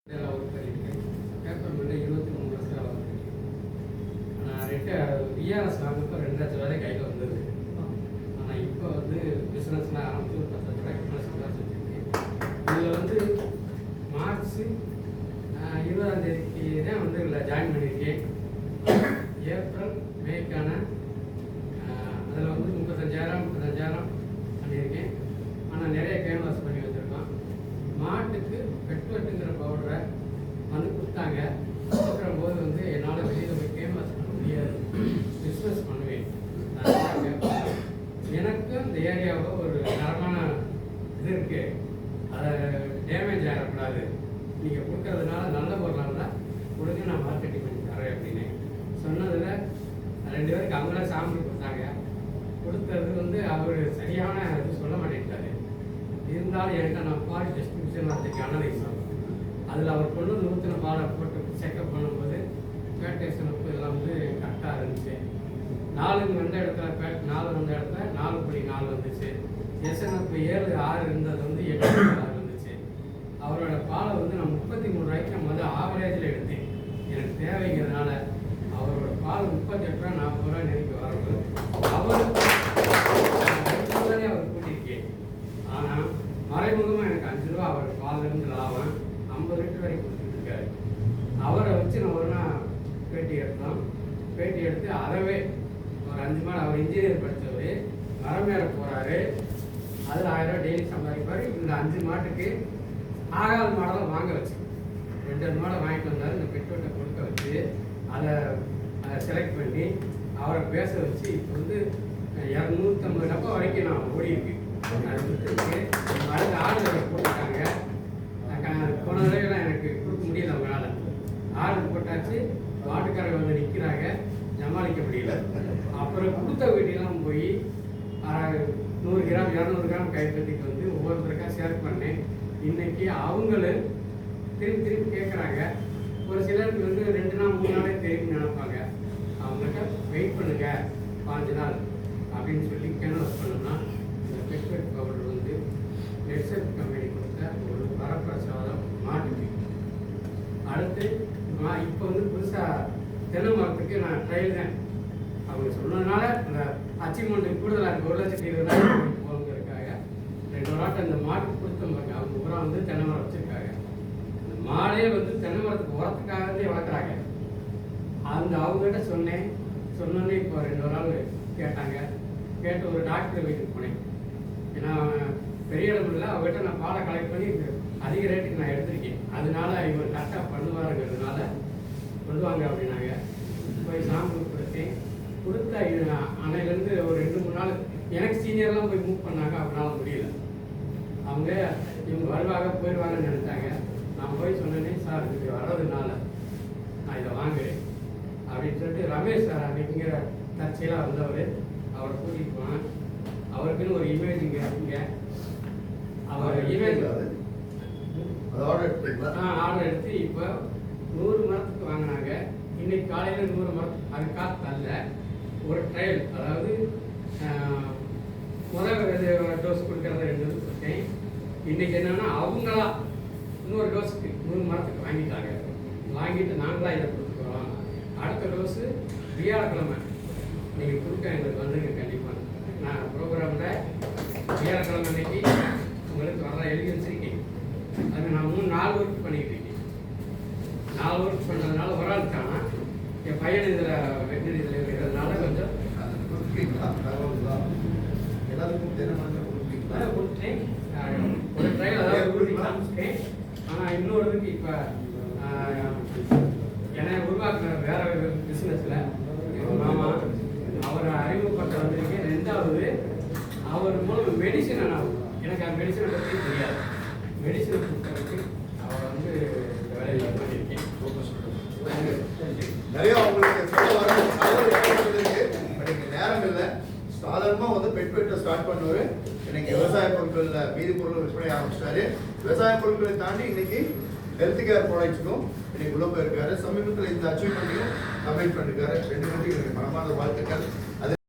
Work பண்ணியிருக்கேன். Paper மில்ல 23 வருஷம் வேலை பண்ணியிருக்கேன். நான் விஆர்எஸ் வாங்கினப்போ 2 லட்சம் ரூபாய் கையில் வந்தது. ஆனால் இப்போ பிஸ்னஸ்லாம் ஆரம்பிச்சு ஒரு 10 லட்ச ரூபாய்க்கு மேலே சம்பாதிச்சிருக்கேன். இதில் மார்ச் 20ஆம் தேதிக்கு தான் இதில் ஜாயின் பண்ணியிருக்கேன். ஏப்ரல் மேக்கான அதில் 35,000 பண்ணியிருக்கேன். ஆனால் நிறைய கேன்வாஸ் பண்ணி வச்சுருக்கோம். மாட்டுக்கு பெட்வெட்டுங்கிற பவுடரை கொடுத்தாங்க. கொடுக்குற போது என்னால் வெளியில் போய் கேன்வாஸ் பண்ண முடியாது, பிஸ்னஸ் பண்ணுவேன். எனக்கு இந்த ஏரியாவில் ஒரு தரமான இது இருக்குது, அதை டேமேஜ் ஆகிடக்கூடாது, நீங்கள் கொடுக்கறதுனால நல்ல பொருளாக இருந்தால் கொடுங்க, நான் மார்க்கெட்டிங் பண்ணி தரேன் அப்படின்னு சொன்னதில் 2 பேருக்கு அவங்களே சாம்பிள் கொடுத்தாங்க. கொடுத்தது அவர் சரியான இது சொல்ல மாட்டேன்ட்டார். இருந்தாலும் என்கிட்ட நான் பால் டிஸ்ட்ரிபியூஷன் அதுக்கு அனலைஸ் ஆகும். அதில் அவர் கொண்டு ஊற்றின பாலை போட்டு செக்அப் பண்ணும்போது பேட்டேஷன் உப்பு எல்லாம் கரெக்டாக இருந்துச்சு. 4 வந்த இடத்துல 4 வந்த இடத்துல 4.4 வந்துச்சு. எஸ்என்எஃப் 7.6 இருந்தது 8.6 வந்துச்சு. அவரோட பாலை நான் 33 ரூபாய்க்கு ஆவரேஜில் எடுத்தேன். எனக்கு தேவைங்கிறதுனால அவரோட பால் 38 ரூபா 40 ரூபா நெருக்கி வரது அவர் கூட்டியிருக்கேன். ஆனால் மறைமுகமாக எனக்கு 5 ரூபா அவர் பாலிருந்து லாபம் 50 லிட்டர் வரைக்கும் கொடுத்துருக்காரு. அவரை வச்சு நான் ஒரு நாள் பேட்டி எடுத்தோம். பேட்டி எடுத்து அறவே ஒரு 5 மாடு, அவர் இன்ஜினியர் படித்தவர், மரம் மேலே போகிறாரு, அதில் 1000 ரூபா டெய்லி சம்பாதிப்பார். இந்த 5 மாட்டுக்கு ஆகாத மாடெல்லாம் வாங்க வச்சு 2 மாடை வாங்கிட்டு வந்தார். இந்த பெட்ரோட்டை கொடுக்க வச்சு அதை செலக்ட் பண்ணி அவரை பேச வச்சு இப்போ 250 டப்பா வரைக்கும் நான் ஓடியிருக்கேன். அடுத்த ஆர்டர் போட்டுட்டாங்க. போன தடவை எனக்கு கொடுக்க முடியல, அவங்களால ஆர்டர் போட்டாச்சு. வாட்டுக்காரங்க நிற்கிறாங்க, சமாளிக்க முடியல. அப்புறம் கொடுத்த வீட்டிலாம் போய் 100 கிராம் 200 கிராம் கைப்பற்றிட்டு ஒவ்வொருத்தருக்கா ஷேர் பண்ணேன். இன்னைக்கு அவங்களும் திருப்பி கேட்குறாங்க. ஒரு சிலருக்கு 2 நாள் 3 நாளே தெரியும்னு நினைப்பாங்க. அவங்ககிட்ட வெயிட் பண்ணுங்க 5 நாள் அப்படின்னு சொல்லி கேன்வாஸ் பண்ணோம்னா இந்த பெட்வெட் பவுடர் நெட்செட் கம்பெனி கொடுத்த ஒரு வரப்பிரசாதம் மாட்டுக்கு. அடுத்து இப்போ புதுசாக தென்னை மரத்துக்கு நான் ட்ரையல் தான். அவங்க சொன்னதுனால அந்த அச்சீவ்மெண்ட் கூடுதலாக இருக்குது. 1,20,000 போகிறதுக்காக 2 நாட்டு அந்த மாட்டுக்கு கொடுத்தோம். அவங்க பூரா தென்னை மரம் வச்சுருக்காங்க. அந்த மாடே தென்னை மரத்துக்கு உரத்துக்காகவே வளர்க்குறாங்க. அவங்ககிட்ட சொன்னோன்னே இப்போ 2 நாள் கேட்டாங்க. கேட்டு ஒரு டாக்டர் வீட்டுக்கு போனேன். ஏன்னா பெரிய இடம் இல்லை, அவங்ககிட்ட நான் பாலை கலெக்ட் பண்ணி அதிக ரேட்டுக்கு நான் எடுத்திருக்கேன். அதனால இவர் கரெக்டாக பண்ணுவாருங்கிறதுனால சொல்லுவாங்க அப்படின்னாங்க. போய் சாம்பிள் கொடுத்தேன். கொடுத்த அன்னையிலேருந்து ஒரு 2-3 நாள் எனக்கு சீனியர்லாம் போய் மூவ் பண்ணாங்க. அவங்களால முடியல. இவங்க வருவாங்க போயிடுவாங்கன்னு நினச்சாங்க. நான் போய் சொன்னேனே, சார் இப்படி வர்றதுனால நான் இதை வாங்குறேன் அப்படின்னு சொல்லிட்டு ரமேஷ் சார் அன்னைக்குங்கிற தற்செயலாக வந்தவர், அவரை கூட்டிகிட்டு போனேன். அவருக்குன்னு ஒரு இமேஜ் இங்கே அவர் இமேஜ் ஆர்டர் எடுத்து இப்போ 100 மரத்துக்கு வாங்கினாங்க. இன்னைக்கு காலையில் 100 மரத்துக்கு அதுக்காக தள்ள ஒரு ட்ரையல், அதாவது முதல் டோஸ் கொடுக்கறத 2 டோஸ் கொடுத்தேன். இன்னைக்கு என்னன்னா அவங்களா இன்னொரு டோஸுக்கு 100 மரத்துக்கு வாங்கிட்டாங்க. வாங்கிட்டு நாங்களாக இதை கொடுத்துக்கிறோம். அடுத்த டோஸு வியாழக்கிழமை நீங்கள் கொடுக்க எங்களுக்கு வந்துங்க. கண்டிப்பாக நான் ப்ரோக்ராமில் வியாழக்கிழமை அன்னைக்கு உங்களுக்கு வர எழுதி வச்சிருக்கேன். அது நான் 3-4 ஒர்க் பண்ணிக்கிட்டு இருக்கேன். 4 ஒர்க் பண்ணுறதுனால ஒரு ஆள் தானா என் பையன் இதில் வெட்டினரி இதில் இருக்கிறதுனால கொஞ்சம் கொடுத்தேன். ஒரு ட்ரையல் அதாவது உறுதி காமிச்சிட்டேன். ஆனால் இன்னொருதுக்கு இப்போ என்னை உருவாக்குற வேற பிஸ்னஸில் எங்கள் மாமா அவரை அறிமுகப்பட்ட வந்திருக்கேன். 2வது அவர் மூலம் மெடிசனை எனக்கு அந்த மெடிசனை பற்றி தெரியாது. மெடிசனை கொடுக்கறதுக்கு அவர் இந்த வேலையில் பண்ணியிருக்கேன். நிறைய அவங்களுக்கு நேரம் இல்லை. சாதாரணமாக பெட்வெட்டை ஸ்டார்ட் பண்ணுவார். இன்னைக்கு விவசாய பொருட்களில் மீதி பொருள் விற்பனை ஆரம்பிச்சிட்டாரு. விவசாய பொருட்களை தாண்டி இன்னைக்கு ஹெல்த் கேர் ப்ராடக்ட்ஸுக்கும் இன்னைக்கு உள்ள போயிருக்காரு. சமீபத்தில் இந்த அச்சீவ்மெண்ட்டையும் கம்ப்ளீட் பண்ணிருக்காரு. 2 பேருக்கு மனமார்ந்த வாழ்த்துக்கள். அது